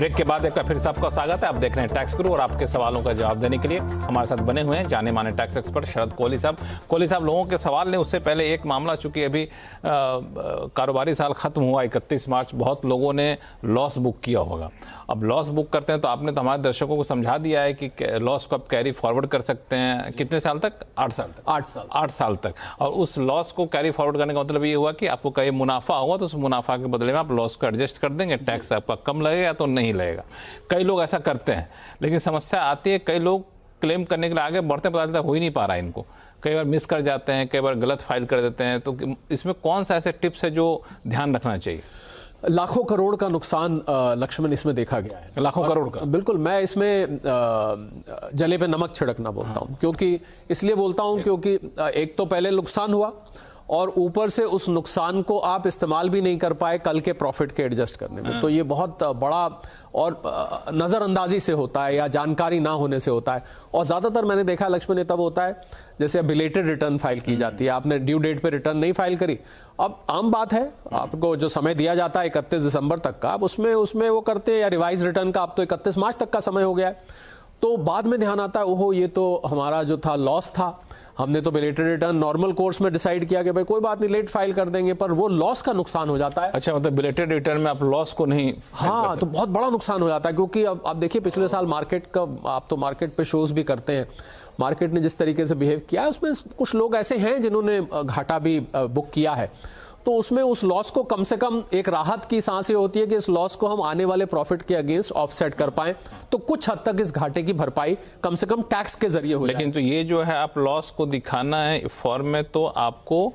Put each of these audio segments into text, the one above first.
Break के बाद एक बार फिर से आपका स्वागत है। आप देख रहे हैं टैक्स गुरु और आपके सवालों का जवाब देने के लिए हमारे साथ बने हुए हैं जाने माने टैक्स एक्सपर्ट शरद कोहली साहब। कोहली साहब, लोगों के सवाल ने उससे पहले एक मामला, चूंकि अभी कारोबारी साल खत्म हुआ 31 मार्च, बहुत लोगों ने लॉस बुक किया होगा। अब लॉस बुक करते हैं तो आपने तो हमारे दर्शकों को समझा दिया है कि लॉस को आप कैरी फॉरवर्ड कर सकते हैं कितने साल तक? 8 साल तक। 8 साल तक। और उस लॉस को कैरी फॉरवर्ड करने का मतलब ये हुआ कि आपको कहीं मुनाफा हुआ तो उस मुनाफा के बदले में आप लॉस को एडजस्ट कर देंगे, टैक्स आपका कम लगेगा तो नहीं लगेगा। कई लोग ऐसा करते हैं, लेकिन समस्या आती है कई लोग क्लेम करने के लिए आगे बढ़ते पता चलता हो ही नहीं पा रहा है इनको, कई बार मिस कर जाते हैं, कई बार गलत फाइल कर देते हैं। तो इसमें कौन सा ऐसे टिप्स है जो ध्यान रखना चाहिए? लाखों करोड़ का नुकसान लक्ष्मण इसमें देखा गया है। लाखों करोड़ का? बिल्कुल। मैं इसमें जले पे नमक छिड़कना बोलता हूँ। क्योंकि इसलिए बोलता हूँ क्योंकि एक तो पहले नुकसान हुआ और ऊपर से उस नुकसान को आप इस्तेमाल भी नहीं कर पाए कल के प्रॉफिट के एडजस्ट करने में। तो ये बहुत बड़ा और नज़रअंदाजी से होता है या जानकारी ना होने से होता है। और ज़्यादातर मैंने देखा लक्ष्मण ये तब होता है जैसे बिलेटेड रिटर्न फाइल की जाती है, आपने ड्यू डेट पे रिटर्न नहीं फाइल करी। अब आम बात है, आपको जो समय दिया जाता है 31 दिसंबर तक का, आप उसमें वो करते हैं, या रिवाइज रिटर्न का अब तो 31 मार्च तक का समय हो गया है। तो बाद में ध्यान आता है ओहो ये तो हमारा जो था लॉस था, हमने तो बिलेटेड रिटर्न नॉर्मल कोर्स में डिसाइड किया कि भाई कोई बात नहीं लेट फाइल कर देंगे, पर वो लॉस का नुकसान हो जाता है। अच्छा, मतलब बिलेटेड रिटर्न में आप लॉस को नहीं? हाँ, तो बहुत बड़ा नुकसान हो जाता है। क्योंकि अब आप देखिए पिछले साल मार्केट का, आप तो मार्केट पे शोज भी करते हैं, मार्केट ने जिस तरीके से बिहेव किया है उसमें कुछ लोग ऐसे हैं जिन्होंने घाटा भी बुक किया है। तो उसमें उस लॉस को कम से कम एक राहत की सांस ये होती है कि इस लॉस को हम आने वाले प्रॉफिट के अगेंस्ट ऑफसेट कर पाएं, तो कुछ हद तक इस घाटे की भरपाई कम से कम टैक्स के जरिए हो। लेकिन तो ये जो है आप लॉस को दिखाना है फॉर्म में, तो आपको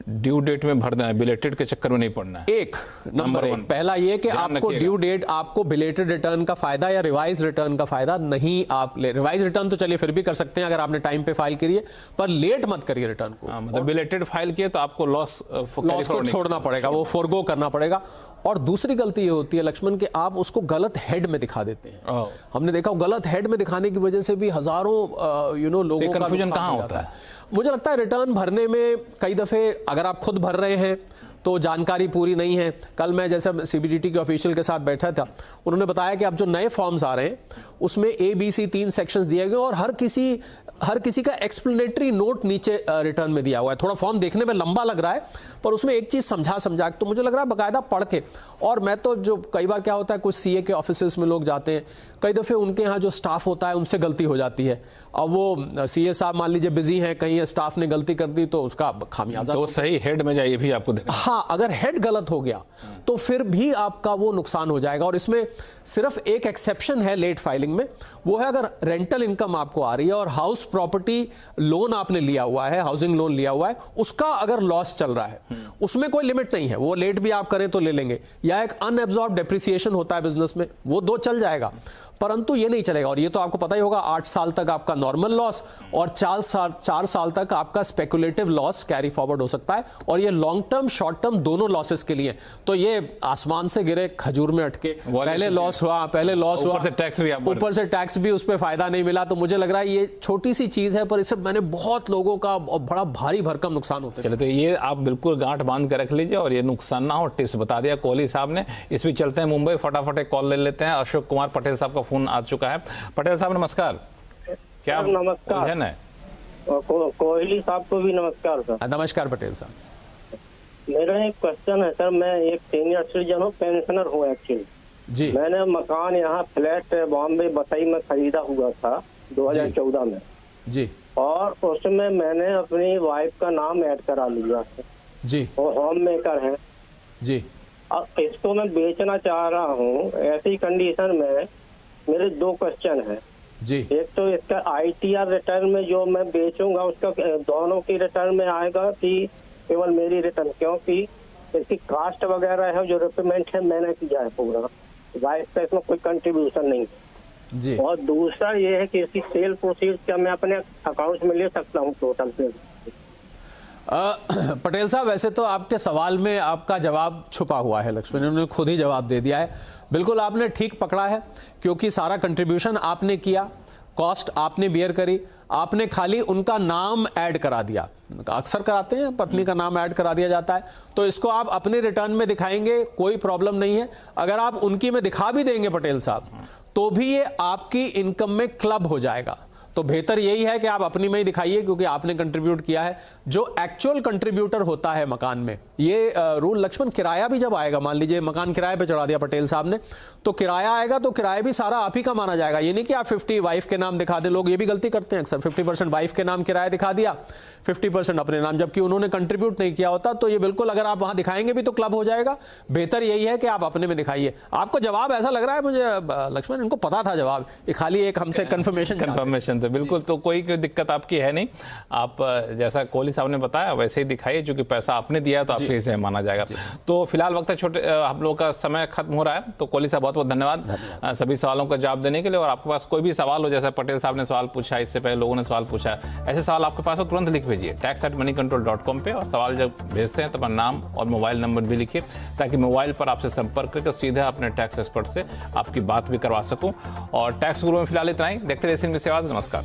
ड्यू डेट में भरना है, बिलेटेड के चक्कर में नहीं पड़ना है। नंबर एक पहला ये कि आपको ड्यू डेट, आपको बिलेटेड रिटर्न का फायदा या रिवाइज रिटर्न का फायदा नहीं आप ले। रिवाइज रिटर्न तो चलिए फिर भी कर सकते हैं अगर आपने टाइम पे फाइल करिए, पर लेट मत करिए रिटर्न को। मतलब बिलेटेड फाइल किए तो आपको लॉस को छोड़ना पड़ेगा, वो फोरगो करना पड़ेगा। और दूसरी गलती ये होती है लक्ष्मण कि आप उसको गलत हेड में दिखा देते हैं। हमने देखा गलत हेड में दिखाने की वजह से भी हजारों लोगों का कंफ्यूजन कहाँ होता है? मुझे लगता है रिटर्न भरने में कई दफे अगर आप खुद भर रहे हैं तो जानकारी पूरी नहीं है। कल मैं जैसे CBDT के ऑफिशियल के साथ बैठा था, उन्होंने बताया कि अब जो नए फॉर्म्स आ रहे हैं उसमें ABC 3 सेक्शंस दिए गए और हर किसी का एक्सप्लेनेटरी नोट नीचे रिटर्न में दिया हुआ है। थोड़ा फॉर्म देखने में लंबा लग रहा है, पर उसमें एक चीज समझा तो मुझे लग रहा है बकायदा पढ़ के। और मैं तो जो कई बार क्या होता है, कुछ CA के ऑफिसेस में लोग जाते हैं, कई दफे उनके यहाँ जो स्टाफ होता है उनसे गलती हो जाती है। अब वो CA साहब मान लीजिए बिजी हैं, कहीं स्टाफ ने गलती कर दी तो उसका खामियाजा। तो सही हेड में जाइए भी आपको देखना। हाँ, अगर हेड गलत हो गया तो फिर भी आपका वो नुकसान हो जाएगा। और इसमें सिर्फ एक एक्सेप्शन है लेट फाइलिंग में, वो है अगर रेंटल इनकम आपको आ रही है और हाउस प्रॉपर्टी लोन आपने लिया हुआ है, हाउसिंग लोन लिया हुआ है, उसका अगर लॉस चल रहा है, उसमें कोई लिमिट नहीं है, वो लेट भी आप करें तो ले लेंगे। या एक अनएब्जॉर्ब डेप्रिसिएशन होता है बिजनेस में, वो 2 चल जाएगा, परंतु ये नहीं चलेगा। और ये तो आपको पता ही होगा 8 साल तक आपका नॉर्मल लॉस और 4 साल तक आपका स्पेकुलेटिव लॉस कैरी फॉरवर्ड हो सकता है। और ये लॉन्ग टर्म शॉर्ट टर्म दोनों लॉसेस के लिए। तो ये आसमान से गिरे खजूर में अटके, पहले लॉस हुआ, ऊपर से टैक्स भी उस पर फायदा नहीं मिला। तो मुझे लग रहा है ये छोटी सी चीज है, पर इससे मैंने बहुत लोगों का बड़ा भारी भरकम नुकसान होता है। चलिए, तो ये आप बिल्कुल गांठ बांध कर रख लीजिए और ये नुकसान ना हो, टिप्स बता दिया कोहली साहब ने। इस भी चलते हैं मुंबई, फटाफट एक कॉल ले लेते हैं। अशोक कुमार पटेल साहब का फोन आ चुका है। पटेल साहब नमस्कार। क्या नमस्कार है? कोहली साहब को भी नमस्कार सर। नमस्कार पटेल साहब। मेरा एक क्वेश्चन है सर, मैं एक सीनियर सिटीजन हूँ, पेंशनर हूँ एक्चुअली जी। मैंने मकान यहाँ फ्लैट बॉम्बे बसई में खरीदा हुआ था 2014 में जी, और उसमें मैंने अपनी वाइफ का नाम ऐड करा लिया है जी, वो होम मेकर है जी। अब इसको मैं बेचना चाह रहा हूँ। ऐसी कंडीशन में मेरे 2 क्वेश्चन हैं जी। एक तो इसका ITR रिटर्न में जो मैं बेचूंगा उसका दोनों की रिटर्न में आएगा कि केवल मेरी रिटर्न, क्योंकि इसकी कास्ट वगैरह है जो रिपेमेंट है मैंने किया है पूरा, वाइफ का इसमें कोई कंट्रीब्यूशन नहीं जी। और दूसरा ये है कि इसकी सेल प्रोसीड क्या मैं अपने अकाउंट में ले सकता हूँ टोटल पे? पटेल साहब, वैसे तो आपके सवाल में आपका जवाब छुपा हुआ है, लक्ष्मण ने खुद ही जवाब दे दिया है। बिल्कुल आपने ठीक पकड़ा है, क्योंकि सारा कंट्रीब्यूशन आपने किया, कॉस्ट आपने बियर करी, आपने खाली उनका नाम ऐड करा दिया, अक्सर कराते हैं, पत्नी का नाम ऐड करा दिया जाता है, तो इसको आप अपने रिटर्न में दिखाएंगे, कोई प्रॉब्लम नहीं है। अगर आप उनकी में दिखा भी देंगे पटेल साहब, तो भी ये आपकी इनकम में क्लब हो जाएगा। तो बेहतर यही है कि आप अपनी में ही दिखाइए, क्योंकि आपने कंट्रीब्यूट किया है। जो एक्चुअल कंट्रीब्यूटर होता है मकान में, ये रूल लक्ष्मण, किराया भी जब आएगा, मान लीजिए मकान किराए पे चढ़ा दिया पटेल साहब ने, तो किराया आएगा तो किराया भी सारा आप ही का माना जाएगा। ये नहीं कि आप 50 वाइफ के नाम दिखा दे, लोग ये भी गलती करते हैं अक्सर, 50% वाइफ के नाम किराया दिखा दिया, 50% अपने नाम, जबकि उन्होंने कंट्रीब्यूट नहीं किया होता। तो ये बिल्कुल, अगर आप वहां दिखाएंगे भी तो क्लब हो जाएगा। बेहतर यही है कि आप अपने में दिखाइए। आपको जवाब ऐसा लग रहा है मुझे लक्ष्मण, इनको पता था जवाब, ये खाली एक हमसे कंफर्मेशन। तो बिल्कुल, तो कोई दिक्कत आपकी है नहीं। आप जैसा कोहली साहब ने बताया वैसे ही दिखाइए, क्योंकि पैसा आपने दिया है तो आपके हिस्से में माना जाएगा। तो फिलहाल वक्त है छोटे, हम लोग का समय खत्म हो रहा है। तो कोहली साहब बहुत बहुत धन्यवाद सभी सवालों का जवाब देने के लिए। और आपके पास कोई भी सवाल हो, जैसा पटेल साहब ने सवाल पूछा, इससे पहले लोगों ने सवाल पूछा, ऐसे सवाल आपके पास हो तुरंत लिख भेजिए tax@moneycontrol.com पे। और सवाल जब भेजते हैं तो अपना नाम और मोबाइल नंबर भी लिखिए, ताकि मोबाइल पर आपसे संपर्क करके सीधे अपने टैक्स एक्सपर्ट से आपकी बात भी करवा सकूं। और टैक्स गुरु में फिलहाल इतना ही। देखते रहिए CNBC आवाज़। नमस्कार।